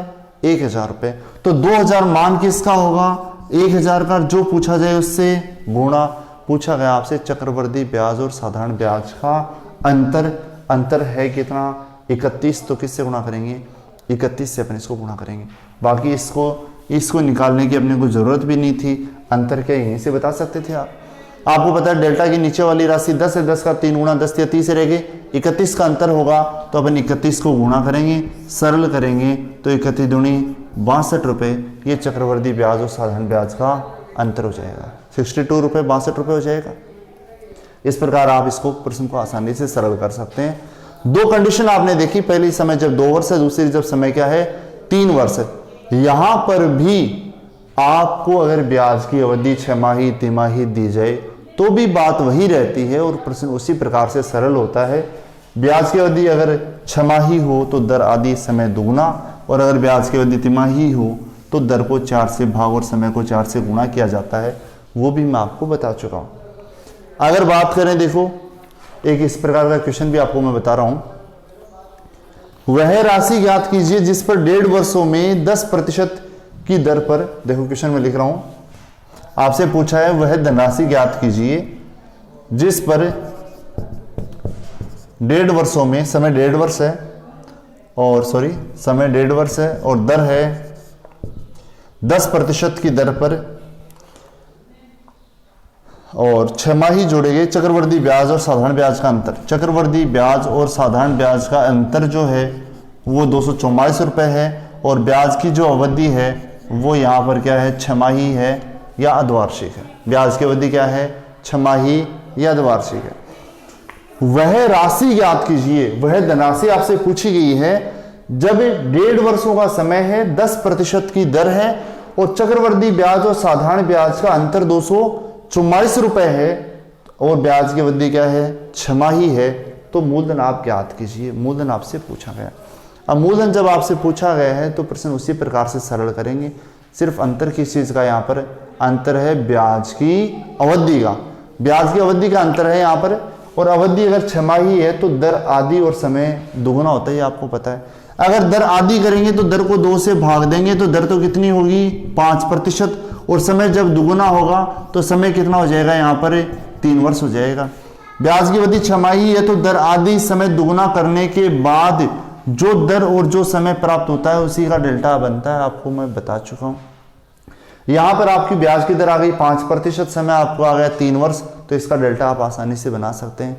1000 रुपए। तो 2000 मान किसका होगा, 1000 का, जो पूछा जाए उससे गुणा। पूछा गया आपसे चक्रवर्ती ब्याज और साधारण ब्याज का अंतर है कितना, 31, तो किससे गुणा करेंगे, 31 से अपन इसको गुणा करेंगे। बाकी इसको निकालने की अपने को जरूरत भी नहीं थी, अंतर क्या यहीं से बता सकते थे आप। आपको पता है डेल्टा की नीचे वाली राशि 10 है, 10 का 3 गुणा 10 या 30 रहेगी, 31 का अंतर होगा, तो अपन 31 को गुणा करेंगे, सरल करेंगे तो 31 दूनी 62 रुपए, ये चक्रवर्ती ब्याज और साधारण ब्याज का अंतर हो जाएगा, 62 रुपए 62 रुपए हो जाएगा। इस प्रकार आप इसको प्रश्न को आसानी से सरल कर सकते हैं। 2 कंडीशन आपने देखी, पहली समय जब 2 वर्ष है, दूसरी जब समय क्या है, 3 वर्ष है। यहां पर भी आपको अगर ब्याज की अवधि 6 माही तिमाही दी जाए तो भी बात वही रहती है और प्रश्न उसी प्रकार से सरल होता है। ब्याज की अवधि अगर 6 माही हो तो दर आदि समय दुगुना, और अगर ब्याज की अवधि तिमाही हो तो दर को 4 से भाग और समय को 4 से गुणा किया जाता है, वो भी मैं आपको बता चुका हूं। अगर बात करें, देखो एक इस प्रकार का क्वेश्चन भी आपको मैं बता रहा हूं, वह राशि ज्ञात कीजिए जिस पर 1.5 वर्षों में 10% की दर पर, देखो क्वेश्चन में लिख रहा हूं, आपसे पूछा है वह धनराशि ज्ञात कीजिए जिस पर 1.5 वर्षों में, समय 1.5 वर्ष है और समय 1.5 वर्ष है और दर है 10% की दर पर, और 6 माही जोड़ेंगे। चक्रवर्ती ब्याज और साधारण ब्याज का अंतर, चक्रवर्ती ब्याज और साधारण ब्याज का अंतर जो है वो 244 रुपए है, और ब्याज की जो अवधि है वो यहाँ पर क्या है, 6 माही है या अर्धवार्षिक है। ब्याज की अवधि क्या है, 6 माही या अर्धवार्षिक है। वह राशि ज्ञात कीजिए, वह धनराशि आपसे पूछी गई है जब 1.5 वर्षों का समय है, 10% की दर है और चक्रवर्ती ब्याज और साधारण ब्याज का अंतर 244 रुपए है और ब्याज की अवधि क्या है, 6 माही है, तो मूलधन आप ज्ञात कीजिए। मूलधन आपसे पूछा गया। अब मूलधन जब आपसे पूछा गया है तो प्रश्न उसी प्रकार से सरल करेंगे। सिर्फ अंतर किस चीज का, यहाँ पर अंतर है ब्याज की अवधि का, ब्याज की अवधि का अंतर है यहाँ पर, और अवधि अगर 6 माही है तो दर आधी और समय दुगुना होता है, आपको पता है। अगर दर आधी करेंगे तो दर को 2 से भाग देंगे तो दर तो कितनी होगी, 5%, और समय जब दुगुना होगा तो समय कितना हो जाएगा, यहाँ पर 3 वर्ष हो जाएगा। ब्याज की अवधि 6 माही है तो दर आधी समय दुगुना करने के बाद जो दर और जो समय प्राप्त होता है उसी का डेल्टा बनता है, आपको मैं बता चुका हूं। यहां पर आपकी ब्याज की दर आ गई 5%, समय आपको आ गया 3 वर्ष, तो इसका डेल्टा आप आसानी से बना सकते हैं।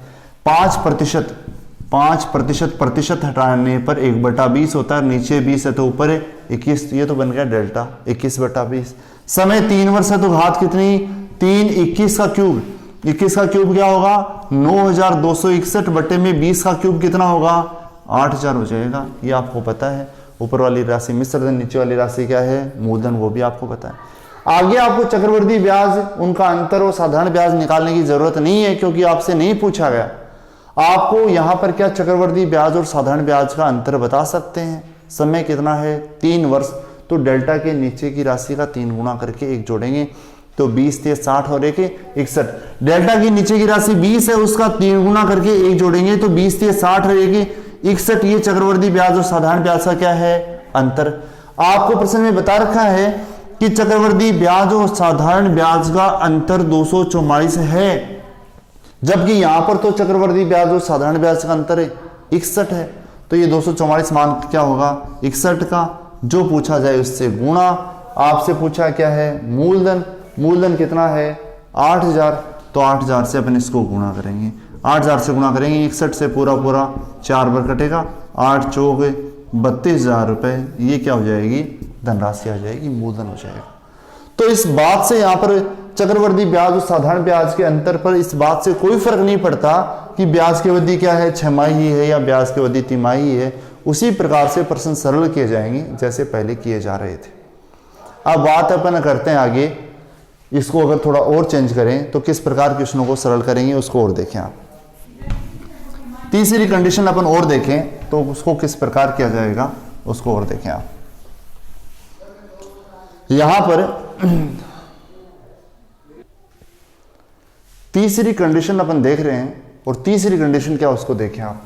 5% प्रतिशत हटाने पर 1/20 होता है, नीचे 20 है तो ऊपर 21, ये तो बन गया डेल्टा 21/20। समय 3 वर्ष है तो घात कितनी, 3, 21 का क्यूब, 21 का क्यूब क्या होगा, 9261 बटे में 20 का क्यूब कितना होगा, 8000 हो जाएगा। ये आपको पता है। ऊपर वाली राशि मिश्रधन, नीचे वाली राशि क्या है, मूलधन, वो भी आपको पता है। आगे आपको चक्रवर्ती ब्याज, उनका अंतर और साधारण ब्याज निकालने की जरूरत नहीं है क्योंकि आपसे नहीं पूछा गया। आपको यहां पर क्या चक्रवर्ती ब्याज और साधारण ब्याज का अंतर बता सकते हैं। समय कितना है, 3 वर्ष, तो डेल्टा के नीचे की राशि का 3 गुणा करके 1 जोड़ेंगे तो 20 × 60 और 1 = 61। डेल्टा की नीचे की राशि 20 है, उसका 3 गुणा करके 1 जोड़ेंगे तो 20 × 60 और 1 = 61। ये चक्रवर्ती ब्याज और साधारण ब्याज का क्या है, अंतर। आपको प्रश्न में बता रखा है कि चक्रवर्ती ब्याज और साधारण ब्याज का अंतर 244 है, जबकि यहां पर तो चक्रवर्ती ब्याज और साधारण ब्याज का अंतर 61 है। तो ये 244 मान क्या होगा 61 का, जो पूछा जाए उससे गुणा। आपसे पूछा क्या है मूलधन, मूलधन कितना है 8000, तो 8000 से अपन इसको गुणा करेंगे, 8000 से गुणा करेंगे, 61 से पूरा पूरा 4 बार कटेगा, 8 चौक 32,000 रुपये, ये क्या हो जाएगी धनराशि आ जाएगी, मूलधन हो जाएगा। तो इस बात से यहाँ पर चक्रवृद्धि ब्याज और साधारण ब्याज के अंतर पर इस बात से कोई फर्क नहीं पड़ता कि ब्याज की अवधि क्या है 6 माही है या ब्याज की अवधि 3 माही है। उसी प्रकार से प्रश्न सरल किए जाएंगे जैसे पहले किए जा रहे थे। अब बात अपन करते हैं आगे, इसको अगर थोड़ा और चेंज करें तो किस प्रकार क्वेश्चनों को सरल करेंगे उसको और देखें आप। तीसरी कंडीशन अपन और देखें तो उसको किस प्रकार किया जाएगा उसको और देखें आप। यहां पर तीसरी कंडीशन अपन देख रहे हैं, और तीसरी कंडीशन क्या उसको देखें आप।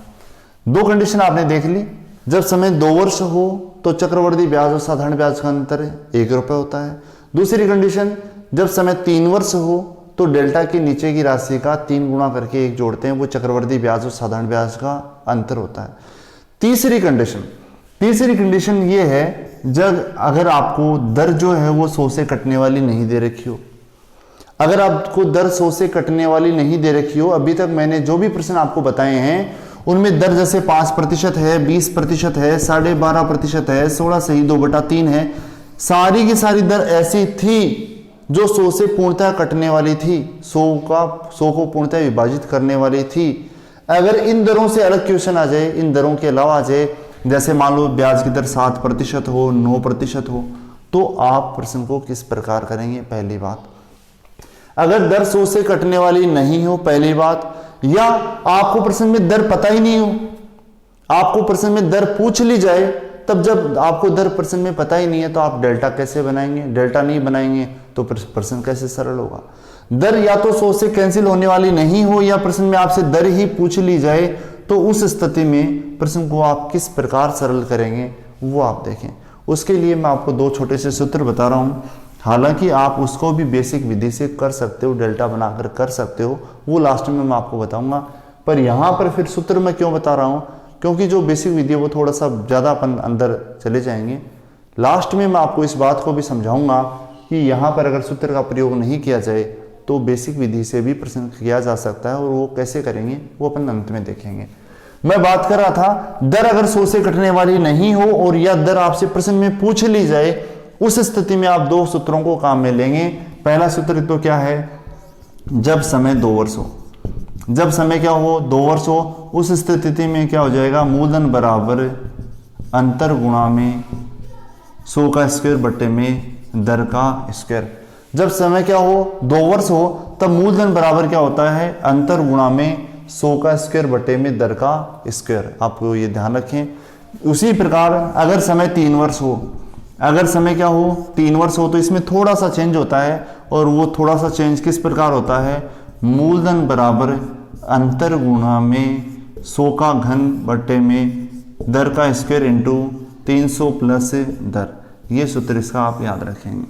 2 कंडीशन आपने देख ली, जब समय 2 वर्ष हो तो चक्रवृद्धि ब्याज और साधारण ब्याज का अंतर 1 रुपये होता है। दूसरी कंडीशन, जब समय 3 वर्ष हो तो डेल्टा के नीचे की राशि का 3 गुणा करके 1 जोड़ते हैं, वो चक्रवृद्धि ब्याज और साधारण ब्याज का अंतर होता है। तीसरी कंडीशन ये है जब अगर आपको दर जो है वो 100 से कटने वाली नहीं दे रखी हो, अगर आपको दर 100 से कटने वाली नहीं दे रखी हो, अभी तक मैंने जो भी प्रश्न आपको बताए हैं उनमें दर जैसे 5% है, 20% है, 12.5% है, 16 सही 2/3 है, सारी की सारी दर ऐसी थी जो 100 से पूर्णतः कटने वाली थी, 100 को पूर्णतः विभाजित करने वाली थी। अगर इन दरों से अलग क्वेश्चन आ जाए, इन दरों के अलावा आ जाए, जैसे मान लो ब्याज की दर 7% हो, 9% हो, तो आप प्रश्न को किस प्रकार करेंगे। पहली बात, अगर दर 100 से कटने वाली नहीं हो, पहली बात, या आपको प्रश्न में दर पता ही नहीं हो, आपको प्रश्न में दर पूछ ली जाए, तब जब आपको दर प्रश्न में पता ही नहीं है तो आप डेल्टा कैसे बनाएंगे। डेल्टा नहीं बनाएंगे तो प्रश्न कैसे सरल होगा। दर या तो 100 से कैंसिल होने वाली नहीं हो, या प्रश्न में आपसे दर ही पूछ ली जाए, तो उस स्थिति में प्रश्न को आप किस प्रकार सरल करेंगे वो आप देखें। उसके लिए मैं आपको 2 छोटे से सूत्र बता रहा हूं, हालांकि आप उसको भी बेसिक विधि से कर सकते हो, डेल्टा बनाकर कर सकते हो, वो लास्ट में मैं आपको बताऊंगा। पर यहां पर फिर सूत्र मैं क्यों बता रहा हूं, क्योंकि जो बेसिक विधि है वो थोड़ा सा ज़्यादा अपन अंदर चले जाएंगे। लास्ट में मैं आपको इस बात को भी समझाऊंगा कि यहाँ पर अगर सूत्र का प्रयोग नहीं किया जाए तो बेसिक विधि से भी प्रश्न किया जा सकता है, और वो कैसे करेंगे वो अपन अंत में देखेंगे। मैं बात कर रहा था, दर अगर 100 से कटने वाली नहीं हो और या दर आपसे प्रश्न में पूछ ली जाए, उस स्थिति में आप 2 सूत्रों को काम में लेंगे। पहला सूत्र तो क्या है, जब समय 2 वर्ष हो, जब समय क्या हो 2 वर्ष हो, उस स्थिति में क्या हो जाएगा, मूलधन बराबर अंतर गुणा में 100 का स्क्वायर बट्टे में दर का स्क्वायर। जब समय क्या हो 2 वर्ष हो तब मूलधन बराबर क्या होता है, अंतर गुणा में 100 का स्क्वायर बटे में दर का स्क्वायर। आपको ये ध्यान रखें। उसी प्रकार अगर समय 3 वर्ष हो, अगर समय क्या हो 3 वर्ष हो, तो इसमें थोड़ा सा चेंज होता है, और वो थोड़ा सा चेंज किस प्रकार होता है, मूलधन बराबर अंतर गुणा में 100 का घन बटे में दर का स्क्वायर इंटू 300 प्लस दर। ये सूत्र इसका आप याद रखेंगे।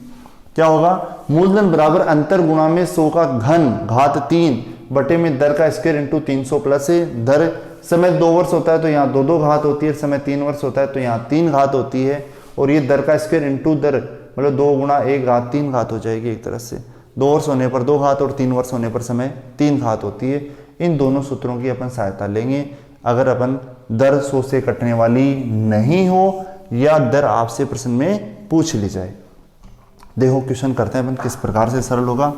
क्या होगा, मूलधन बराबर अंतर गुणा में 100 का घन घात 3 बटे में दर का स्क्वायर इंटू 300 प्लस दर। समय 2 वर्ष होता है तो यहाँ 2 घात होती है, समय 3 वर्ष होता है तो यहाँ 3 घात होती है, और ये दर का स्क्वायर इंटू दर मतलब 2 गुणा 1 घात 3 घात हो जाएगी एक तरह से। 2 वर्ष होने पर 2 घात और 3 वर्ष होने पर समय 3 घात होती है। इन दोनों सूत्रों की अपन सहायता लेंगे अगर अपन दर 100 से कटने वाली नहीं हो या दर आपसे प्रश्न में पूछ ली जाए। देखो क्वेश्चन करते हैं अपन किस प्रकार से सरल होगा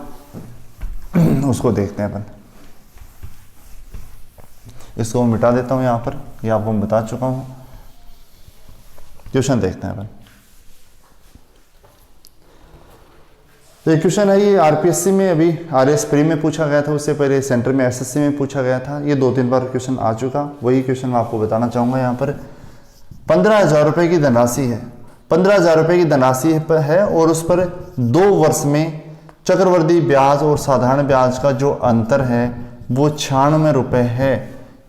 उसको देखते हैं अपन। इसको मिटा देता हूं यहां पर, ये आपको मैं बता चुका हूं। क्वेश्चन देखते हैं अपन। तो ये क्वेश्चन है, ये आरपीएससी में अभी आरएस प्री में पूछा गया था, उससे पहले सेंटर में एसएससी में पूछा गया था। ये 2-3 बार क्वेश्चन आ चुका, वही क्वेश्चन मैं आपको बताना चाहूंगा। यहाँ पर 15,000 रुपए की धनराशि है, 15,000 रुपए की धनराशि है, और उस पर 2 वर्ष में चक्रवृद्धि ब्याज और साधारण ब्याज का जो अंतर है वो 96 रुपए है।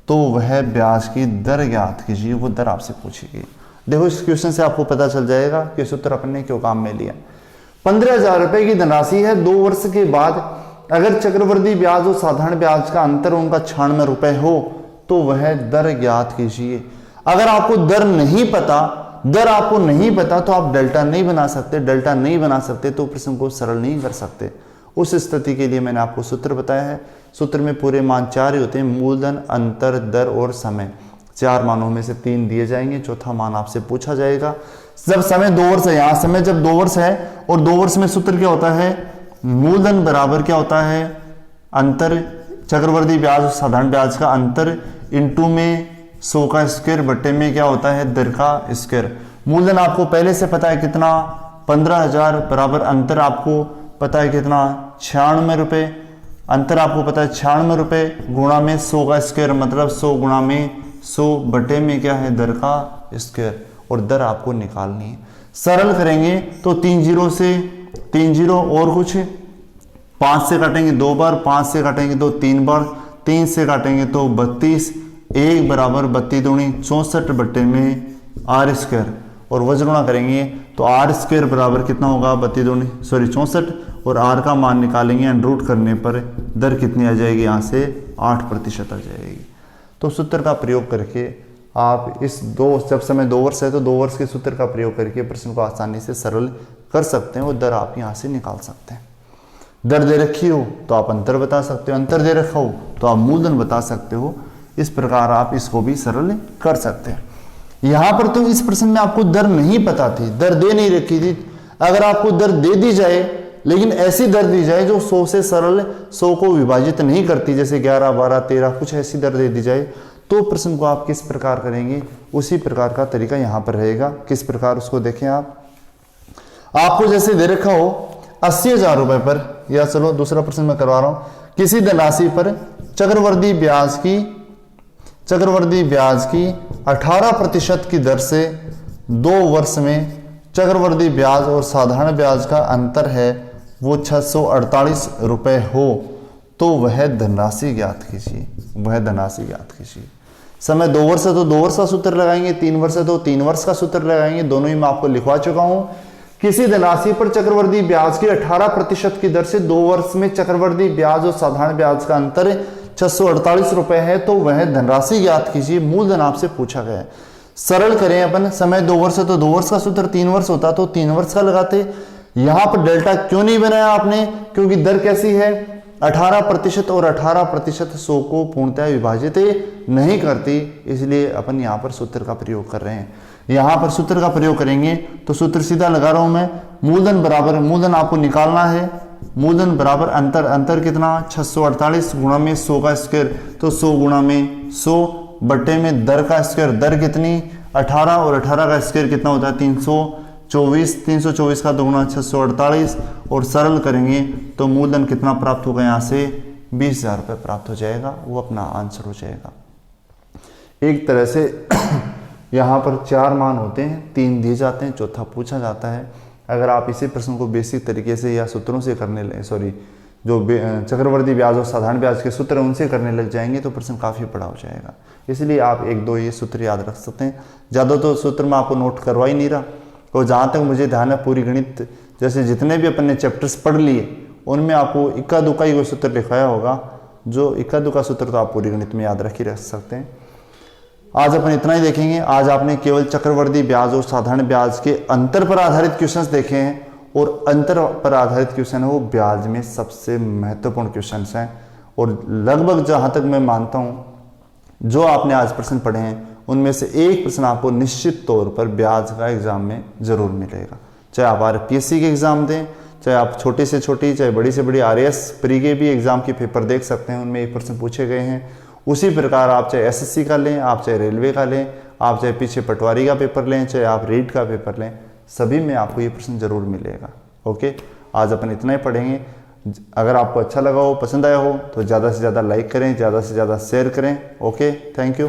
तो वह ब्याज की दर ज्ञात कीजिए, वो दर आपसे पूछी गई। देखो इस क्वेश्चन से आपको पता चल जाएगा कि सूत्र अपन ने क्यों काम में लिया। 15,000 रुपए की धनराशि है, 2 वर्ष के बाद अगर चक्रवृद्धि ब्याज और साधारण ब्याज का अंतर उनका 96 रुपए हो तो वह दर ज्ञात कीजिए। अगर आपको दर नहीं पता तो आप डेल्टा नहीं बना सकते, तो प्रश्न को सरल नहीं कर सकते। उस स्थिति के लिए मैंने आपको सूत्र बताया है। सूत्र में पूरे मान 4 ही होते हैं, मूलधन, अंतर, दर और समय। 4 मानों में से 3 दिए जाएंगे, चौथा मान आपसे पूछा जाएगा। जब समय 2 वर्ष है, यहाँ समय जब 2 वर्ष है और 2 वर्ष में सूत्र क्या होता है, मूलधन बराबर क्या होता है, अंतर चक्रवर्ती ब्याज और साधारण ब्याज का अंतर इंटू में 100 का स्क्वायर बट्टे में क्या होता है, दर का स्क्वायर। मूलधन आपको पहले से पता है कितना, 15,000 बराबर अंतर आपको पता है कितना, 96 रुपये। अंतर आपको पता है 96 रुपये गुणा में 100 का स्क्वायर, मतलब 100 गुणा में 100 बटे में क्या है, दर का स्क्वायर। और दर आपको निकालनी है। सरल करेंगे तो 3 जीरो से 3 जीरो और कुछ 5 से काटेंगे 2 बार, 5 से काटेंगे तो 3 बार, 3 से काटेंगे तो 32, 1 बराबर 32 दूनी 64 बट्टे में आर स्क्वायर। और वज्रगुणा करेंगे तो आर स्क्वायर बराबर कितना होगा, 32 दूनी 64, और आर का मान निकालेंगे, अंडरूट करने पर दर कितनी आ जाएगी, यहाँ से 8% आ जाएगी। तो सूत्र का प्रयोग करके आप इस जब समय 2 वर्ष है तो 2 वर्ष के सूत्र का प्रयोग करके प्रश्न को आसानी से सरल कर सकते हैं और दर आप यहाँ से निकाल सकते हैं। दर दे रखी हो तो आप अंतर बता सकते हो, अंतर दे रखा हो तो आप मूलधन बता सकते हो। इस प्रकार आप इसको भी सरल कर सकते हैं। यहाँ पर तो इस प्रश्न में आपको दर नहीं पता थी, दर दे नहीं रखी थी। अगर आपको दर दे दी जाए, लेकिन ऐसी दर दी जाए जो 100 से सरल 100 को विभाजित नहीं करती, जैसे 11, 12, 13 कुछ ऐसी दर दे दी जाए, तो प्रश्न को आप किस प्रकार करेंगे, उसी प्रकार का तरीका यहाँ पर रहेगा। किस प्रकार उसको देखें आप। आपको जैसे दे रखा हो 80,000 रुपए पर, या चलो दूसरा प्रश्न मैं करवा रहा हूं, किसी धनराशि पर चक्रवर्ती ब्याज की 18% की दर से 2 वर्ष में चक्रवर्ती ब्याज और साधारण ब्याज का अंतर है वो 648 रुपए हो, तो वह धनराशि ज्ञात कीजिए। समय 2 वर्ष है तो 2 वर्ष का सूत्र लगाएंगे, 3 वर्ष है तो 3 वर्ष का सूत्र लगाएंगे। दोनों ही मैं आपको लिखवा चुका हूं। किसी धनराशि पर चक्रवर्ती ब्याज की 18% की दर से 2 वर्ष में चक्रवर्ती ब्याज और साधारण ब्याज का अंतर 648 रुपए है, तो वह धनराशि ज्ञात कीजिए। मूलधन आपसे पूछा गया है। सरल करें अपन, समय 2 वर्ष है तो 2 वर्ष का सूत्र, 3 वर्ष होता तो 3 वर्ष का लगाते। यहां पर डेल्टा क्यों नहीं बनाया आपने, क्योंकि दर कैसी है, 18%, और 18% 100 को पूर्णतः विभाजित नहीं करती, इसलिए अपन यहाँ पर सूत्र का प्रयोग कर रहे हैं। यहाँ पर सूत्र का प्रयोग करेंगे तो सूत्र सीधा लगा रहा हूं मैं। मूलधन आपको निकालना है, मूलधन बराबर अंतर कितना, 648 गुणा में 100 का स्क्वायर, तो 100 गुणा में 100 बट्टे में दर का स्क्वायर। दर कितनी, 18, और 18 का स्क्वायर कितना होता है, 324 का दोगुना 648, और सरल करेंगे तो मूलधन कितना प्राप्त होगा, यहाँ से 20,000 रुपये प्राप्त हो जाएगा। वो अपना आंसर हो जाएगा। एक तरह से यहाँ पर 4 मान होते हैं, 3 दिए जाते हैं, चौथा पूछा जाता है। अगर आप इसी प्रश्न को बेसिक तरीके से या सूत्रों से जो चक्रवर्ती ब्याज और साधारण ब्याज के सूत्र उनसे करने लग जाएंगे तो प्रश्न काफ़ी बड़ा हो जाएगा। इसलिए आप 1-2 ये सूत्र याद रख सकते हैं। ज़्यादा तो सूत्र में आपको नोट करवा ही नहीं रहा। और जहाँ तक मुझे ध्यान है, पूरी गणित जैसे जितने भी अपन ने चैप्टर्स पढ़ लिए उनमें आपको इक्का दुक्का ही कोई सूत्र लिखवाया होगा। जो इक्का दुक्का सूत्र तो आप पूरी गणित में याद रख ही रख सकते हैं। आज अपन इतना ही देखेंगे। आज आपने केवल चक्रवर्ती ब्याज और साधारण ब्याज के अंतर पर आधारित क्वेश्चंस देखे हैं, और अंतर पर आधारित क्वेश्चन है वो ब्याज में सबसे महत्वपूर्ण क्वेश्चंस हैं। और लगभग जहाँ तक मैं मानता हूँ, जो आपने आज प्रश्न पढ़े हैं उनमें से एक प्रश्न आपको निश्चित तौर पर ब्याज का एग्जाम में जरूर मिलेगा। चाहे आप RPSC के एग्जाम दें, चाहे आप छोटे से छोटी, चाहे बड़ी से बड़ी RAS प्री के भी एग्जाम के पेपर देख सकते हैं, उनमें एक प्रश्न पूछे गए हैं। उसी प्रकार आप चाहे SSC का लें, आप चाहे रेलवे का लें, आप चाहे पीछे पटवारी का पेपर लें, चाहे आप रीट का पेपर लें, सभी में आपको ये प्रश्न जरूर मिलेगा। ओके, आज अपन इतना ही पढ़ेंगे। अगर आपको अच्छा लगा हो, पसंद आया हो, तो ज़्यादा से ज़्यादा लाइक करें, ज़्यादा से ज़्यादा शेयर करें। Okay, thank you.